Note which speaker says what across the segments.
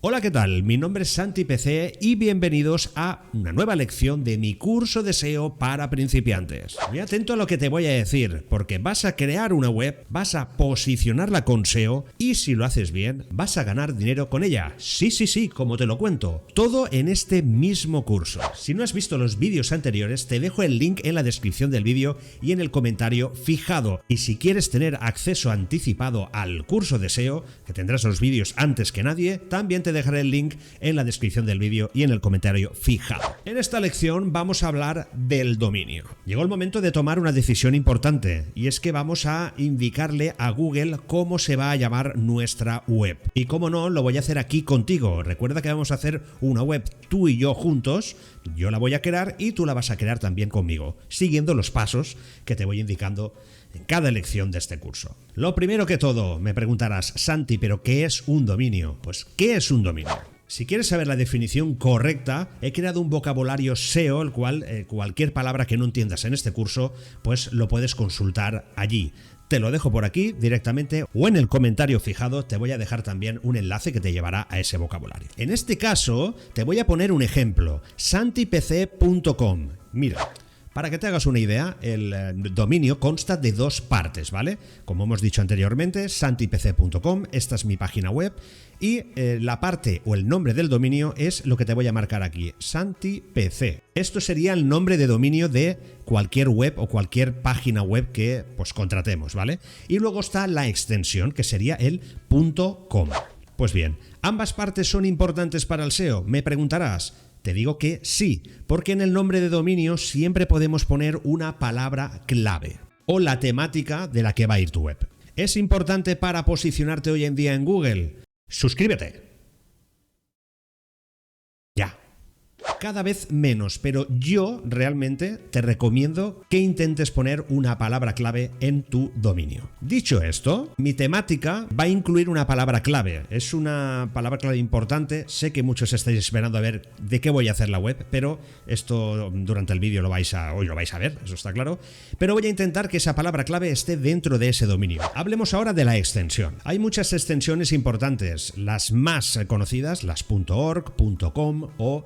Speaker 1: Hola, ¿qué tal? Mi nombre es Santi PC y bienvenidos a una nueva lección de mi curso de SEO para principiantes. Muy atento a lo que te voy a decir, porque vas a crear una web, vas a posicionarla con SEO y si lo haces bien, vas a ganar dinero con ella. Sí, como te lo cuento. Todo en este mismo curso. Si no has visto los vídeos anteriores, te dejo el link en la descripción del vídeo y en el comentario fijado. Y si quieres tener acceso anticipado al curso de SEO, que tendrás los vídeos antes que nadie, también te dejaré el link en la descripción del vídeo y en el comentario fijado. En esta lección vamos a hablar del dominio. Llegó el momento de tomar una decisión importante y es que vamos a indicarle a Google cómo se va a llamar nuestra web. Y cómo no, lo voy a hacer aquí contigo. Recuerda que vamos a hacer una web tú y yo juntos. Yo la voy a crear y tú la vas a crear también conmigo, siguiendo los pasos que te voy indicando en cada lección de este curso. Lo primero que todo, me preguntarás, Santi, ¿pero qué es un dominio? Pues, ¿qué es un dominio? Si quieres saber la definición correcta, he creado un vocabulario SEO, el cual cualquier palabra que no entiendas en este curso, pues lo puedes consultar allí. Te lo dejo por aquí directamente o en el comentario fijado te voy a dejar también un enlace que te llevará a ese vocabulario. En este caso, te voy a poner un ejemplo, santipc.com. Mira. Para que te hagas una idea, el dominio consta de dos partes, ¿vale? Como hemos dicho anteriormente, santipc.com, esta es mi página web y la parte o el nombre del dominio es lo que te voy a marcar aquí, santipc. Esto sería el nombre de dominio de cualquier web o cualquier página web que pues contratemos, ¿vale? Y luego está la extensión, que sería el .com. Pues bien, ¿ambas partes son importantes para el SEO? Me preguntarás. Te digo que sí, porque en el nombre de dominio siempre podemos poner una palabra clave o la temática de la que va a ir tu web. ¿Es importante para posicionarte hoy en día en Google? Suscríbete. Ya. Cada vez menos, pero yo realmente te recomiendo que intentes poner una palabra clave en tu dominio. Dicho esto, mi temática va a incluir una palabra clave. Es una palabra clave importante. Sé que muchos estáis esperando a ver de qué voy a hacer la web, pero esto durante el vídeo hoy lo vais a ver, eso está claro. Pero voy a intentar que esa palabra clave esté dentro de ese dominio. Hablemos ahora de la extensión. Hay muchas extensiones importantes. Las más conocidas, las .org, .com o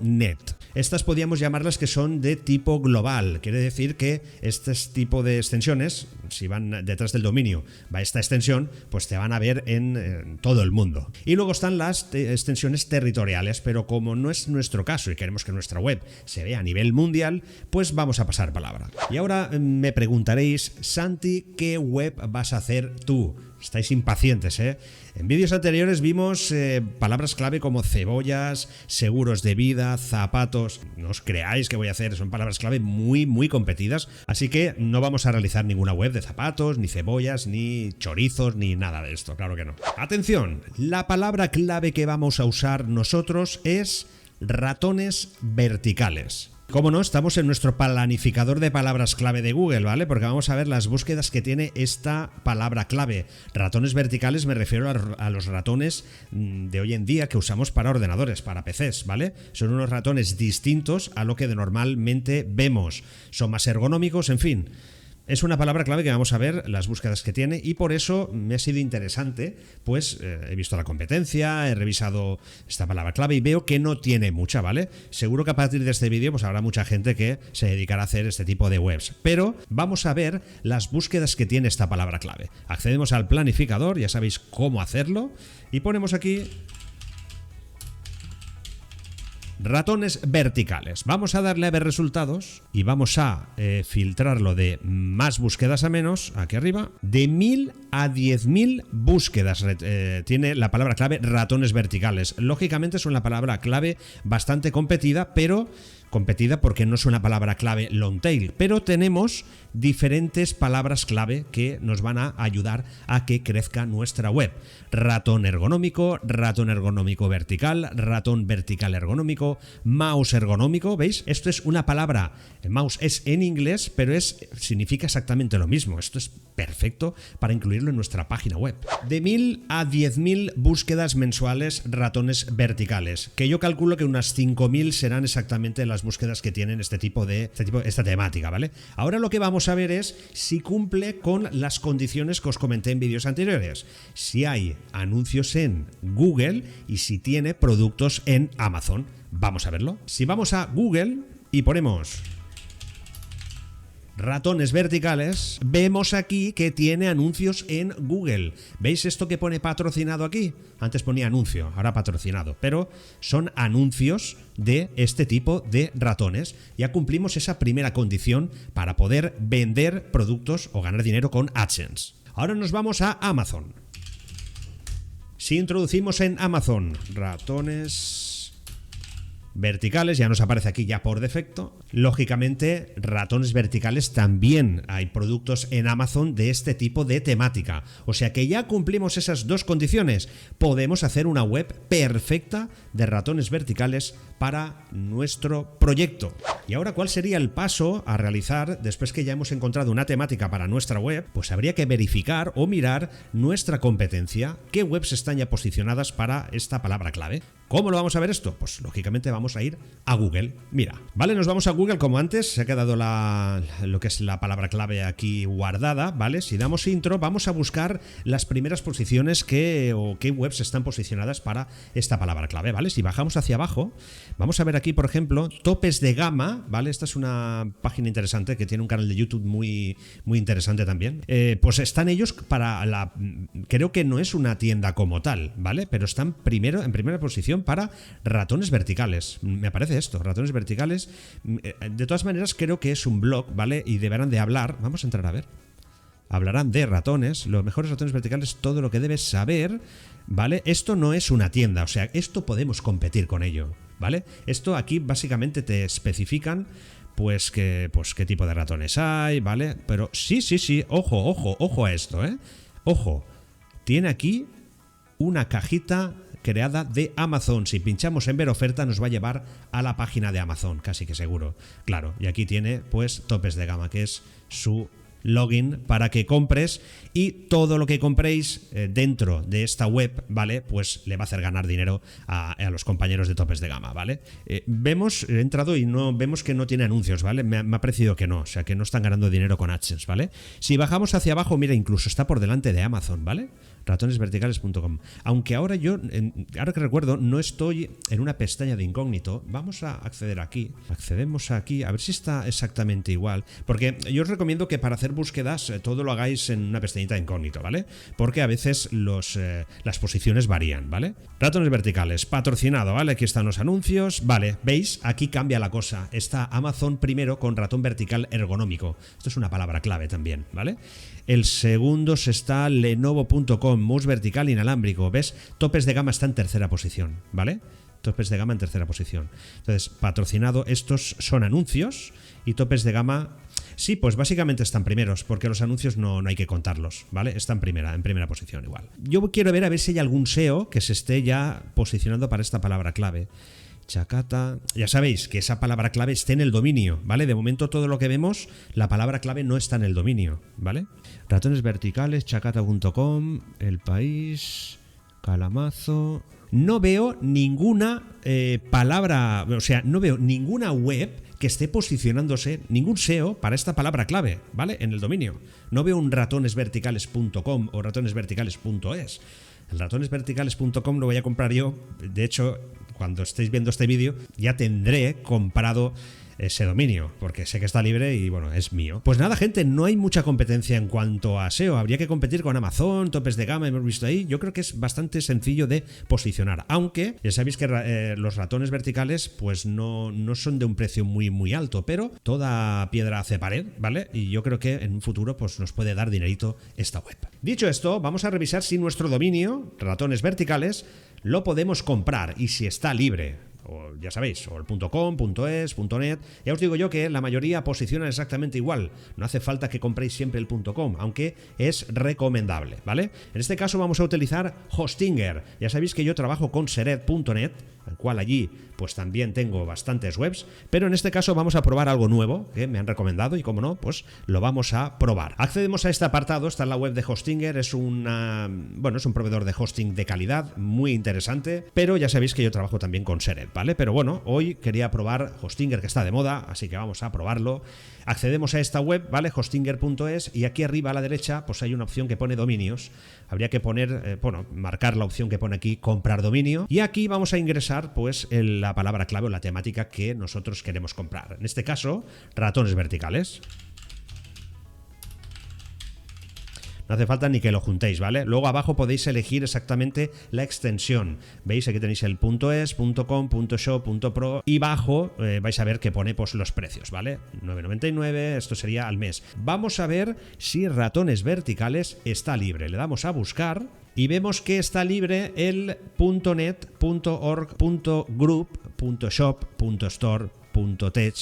Speaker 1: .net. Estas podríamos llamarlas que son de tipo global. Quiere decir que este tipo de extensiones, si van detrás del dominio, va esta extensión, pues te van a ver en todo el mundo. Y luego están las extensiones territoriales, pero como no es nuestro caso y queremos que nuestra web se vea a nivel mundial, pues vamos a pasar palabra. Y ahora me preguntaréis, Santi, ¿qué web vas a hacer tú? Estáis impacientes, ¿eh? En vídeos anteriores vimos palabras clave como cebollas, seguros de vida, zapatos. No os creáis que voy a hacer, son palabras clave muy competidas, así que no vamos a realizar ninguna web de zapatos, ni cebollas, ni chorizos, ni nada de esto, claro que no. Atención, la palabra clave que vamos a usar nosotros es ratones verticales. Como no, estamos en nuestro planificador de palabras clave de Google, ¿vale? Porque vamos a ver las búsquedas que tiene esta palabra clave. Ratones verticales me refiero a los ratones de hoy en día que usamos para ordenadores, para PCs, ¿vale? Son unos ratones distintos a lo que normalmente vemos. Son más ergonómicos, en fin. Es una palabra clave que vamos a ver las búsquedas que tiene y por eso me ha sido interesante, pues he visto la competencia, he revisado esta palabra clave y veo que no tiene mucha, ¿vale? Seguro que a partir de este vídeo pues habrá mucha gente que se dedicará a hacer este tipo de webs, pero vamos a ver las búsquedas que tiene esta palabra clave. Accedemos al planificador, ya sabéis cómo hacerlo y ponemos aquí ratones verticales. Vamos a darle a ver resultados y vamos a filtrarlo de más búsquedas a menos, aquí arriba. De 1000 a 10.000 búsquedas tiene la palabra clave ratones verticales. Lógicamente es una palabra clave bastante competida, pero competida porque no es una palabra clave long tail, pero tenemos diferentes palabras clave que nos van a ayudar a que crezca nuestra web. Ratón ergonómico vertical, ratón vertical ergonómico, mouse ergonómico, ¿veis? Esto es una palabra, mouse es en inglés, pero significa exactamente lo mismo. Esto es perfecto para incluirlo en nuestra página web. De 1000 a 10.000 búsquedas mensuales ratones verticales, que yo calculo que unas 5.000 serán exactamente las las búsquedas que tienen esta temática, ¿vale? Ahora lo que vamos a ver es si cumple con las condiciones que os comenté en vídeos anteriores. Si hay anuncios en Google y si tiene productos en Amazon. Vamos a verlo. Si vamos a Google y ponemos ratones verticales, vemos aquí que tiene anuncios en Google. ¿Veis esto que pone patrocinado aquí? Antes ponía anuncio, ahora patrocinado, pero son anuncios de este tipo de ratones. Ya cumplimos esa primera condición para poder vender productos o ganar dinero con AdSense. Ahora nos vamos a Amazon. Si introducimos en Amazon ratones verticales, ya nos aparece aquí ya por defecto. Lógicamente, ratones verticales también hay productos en Amazon de este tipo de temática. O sea que ya cumplimos esas dos condiciones. Podemos hacer una web perfecta de ratones verticales para nuestro proyecto. Y ahora, ¿cuál sería el paso a realizar después que ya hemos encontrado una temática para nuestra web? Pues habría que verificar o mirar nuestra competencia, qué webs están ya posicionadas para esta palabra clave. ¿Cómo lo vamos a ver esto? Pues lógicamente vamos a ir a Google. Mira, vale, nos vamos a Google como antes, se ha quedado lo que es la palabra clave aquí guardada, ¿vale? Si damos intro, vamos a buscar las primeras posiciones qué webs están posicionadas para esta palabra clave, ¿vale? Si bajamos hacia abajo, vamos a ver aquí, por ejemplo, topes de gama, ¿vale? Esta es una página interesante que tiene un canal de YouTube muy, muy interesante también. Pues están ellos creo que no es una tienda como tal, ¿vale? Pero están en primera posición para ratones verticales. Me parece esto, ratones verticales. De todas maneras, creo que es un blog, ¿vale? Y deberán de hablar. Vamos a entrar a ver. Hablarán de ratones, los mejores ratones verticales, todo lo que debes saber, ¿vale? Esto no es una tienda, o sea, esto podemos competir con ello, ¿vale? Esto aquí básicamente te especifican pues qué tipo de ratones hay, ¿vale? Pero sí, ojo a esto, ¿eh? Ojo, tiene aquí una cajita creada de Amazon. Si pinchamos en ver oferta nos va a llevar a la página de Amazon, casi que seguro. Claro, y aquí tiene pues topes de gama, que es su login para que compres, y todo lo que compréis dentro de esta web, ¿vale? Pues le va a hacer ganar dinero a los compañeros de topes de gama, ¿vale? He entrado y no vemos que no tiene anuncios, ¿vale? Me ha parecido que no, o sea que no están ganando dinero con AdSense, ¿vale? Si bajamos hacia abajo, mira, incluso está por delante de Amazon, ¿vale? ratonesverticales.com. Aunque ahora ahora que recuerdo, no estoy en una pestaña de incógnito. Vamos a acceder aquí. Accedemos aquí, a ver si está exactamente igual. Porque yo os recomiendo que para hacer búsquedas todo lo hagáis en una pestañita de incógnito, ¿vale? Porque a veces las posiciones varían, ¿vale? Ratones verticales, patrocinado, ¿vale? Aquí están los anuncios, ¿vale? ¿Veis? Aquí cambia la cosa. Está Amazon primero con ratón vertical ergonómico. Esto es una palabra clave también, ¿vale? El segundo está Lenovo.com, mouse vertical inalámbrico. ¿Ves? Topes de gama está en tercera posición, ¿vale? Topes de gama en tercera posición. Entonces, patrocinado, estos son anuncios, y topes de gama, sí, pues básicamente están primeros, porque los anuncios no hay que contarlos, ¿vale? Están en primera posición igual. Yo quiero ver a ver si hay algún SEO que se esté ya posicionando para esta palabra clave. Chacata, ya sabéis que esa palabra clave está en el dominio, ¿vale? De momento todo lo que vemos, la palabra clave no está en el dominio, ¿vale? Ratones verticales, chacata.com, El País, Calamazo. No veo ninguna palabra, o sea, no veo ninguna web que esté posicionándose, ningún SEO para esta palabra clave, ¿vale? En el dominio. No veo un ratonesverticales.com o ratonesverticales.es. El ratonesverticales.com lo voy a comprar yo. De hecho, cuando estéis viendo este vídeo, ya tendré comprado ese dominio, porque sé que está libre y bueno, es mío. Pues nada, gente, no hay mucha competencia en cuanto a SEO. Habría que competir con Amazon, topes de gama, hemos visto ahí. Yo creo que es bastante sencillo de posicionar, aunque ya sabéis que los ratones verticales pues no son de un precio muy muy alto, pero toda piedra hace pared, ¿vale? Y yo creo que en un futuro pues nos puede dar dinerito esta web. Dicho esto, vamos a revisar si nuestro dominio, ratones verticales, lo podemos comprar y si está libre. O ya sabéis, o el .com, .es, .net. Ya os digo yo que la mayoría posicionan exactamente igual. No hace falta que compréis siempre el .com, aunque es recomendable, ¿vale? En este caso vamos a utilizar Hostinger. Ya sabéis que yo trabajo con Sered.net, al cual allí pues también tengo bastantes webs, pero en este caso vamos a probar algo nuevo que me han recomendado y como no, pues lo vamos a probar. Accedemos a este apartado, está en la web de Hostinger, es un proveedor de hosting de calidad, muy interesante, pero ya sabéis que yo trabajo también con Sered. ¿vale? Pero bueno, hoy quería probar Hostinger, que está de moda, así que vamos a probarlo. Accedemos a esta web, ¿vale? Hostinger.es, y aquí arriba a la derecha pues hay una opción que pone dominios. Habría que poner, marcar la opción que pone aquí, comprar dominio, y aquí vamos a ingresar pues la palabra clave o la temática que nosotros queremos comprar. En este caso, ratones verticales. No hace falta ni que lo juntéis, ¿vale? Luego abajo podéis elegir exactamente la extensión. ¿Veis? Aquí tenéis el .es, .com, .shop, .pro, y abajo vais a ver que pone pues los precios, ¿vale? 9,99, esto sería al mes. Vamos a ver si ratones verticales está libre. Le damos a buscar y vemos que está libre el .net, .org, .group, .shop, .store, .tech.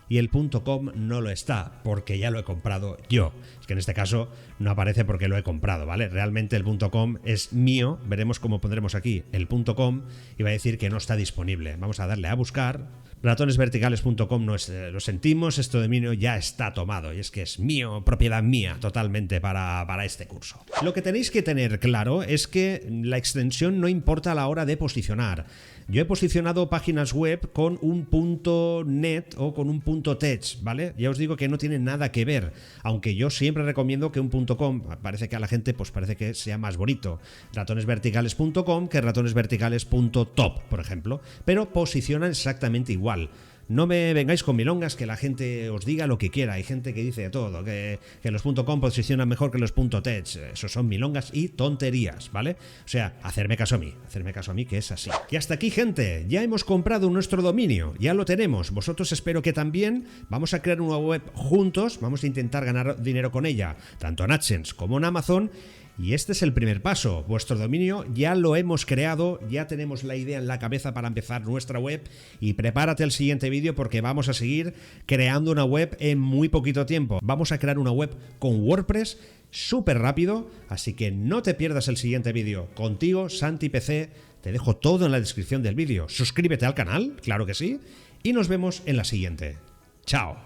Speaker 1: Y el .com no lo está, porque ya lo he comprado yo. Es que en este caso no aparece porque lo he comprado, ¿vale? Realmente el .com es mío. Veremos cómo pondremos aquí el .com y va a decir que no está disponible. Vamos a darle a buscar. Ratonesverticales.com no es, lo sentimos, este dominio ya está tomado y es que es mío, propiedad mía totalmente para este curso. Lo que tenéis que tener claro es que la extensión no importa a la hora de posicionar. Yo he posicionado páginas web con un .net o con un .tech, ¿vale? Ya os digo que no tiene nada que ver, aunque yo siempre recomiendo que un .com, parece que a la gente pues parece que sea más bonito, ratonesverticales.com que ratonesverticales.top, por ejemplo, pero posicionan exactamente igual. No me vengáis con milongas, que la gente os diga lo que quiera. Hay gente que dice de todo, que los .com posicionan mejor que los .tech. Eso son milongas y tonterías, ¿vale? O sea, hacerme caso a mí, que es así. Y hasta aquí, gente, ya hemos comprado nuestro dominio, ya lo tenemos. Vosotros espero que también. Vamos a crear una web juntos, vamos a intentar ganar dinero con ella, tanto en AdSense como en Amazon. Y este es el primer paso. Vuestro dominio ya lo hemos creado, ya tenemos la idea en la cabeza para empezar nuestra web, y prepárate al siguiente vídeo porque vamos a seguir creando una web en muy poquito tiempo. Vamos a crear una web con WordPress súper rápido, así que no te pierdas el siguiente vídeo. Contigo, Santi PC, te dejo todo en la descripción del vídeo. Suscríbete al canal, claro que sí, y nos vemos en la siguiente. ¡Chao!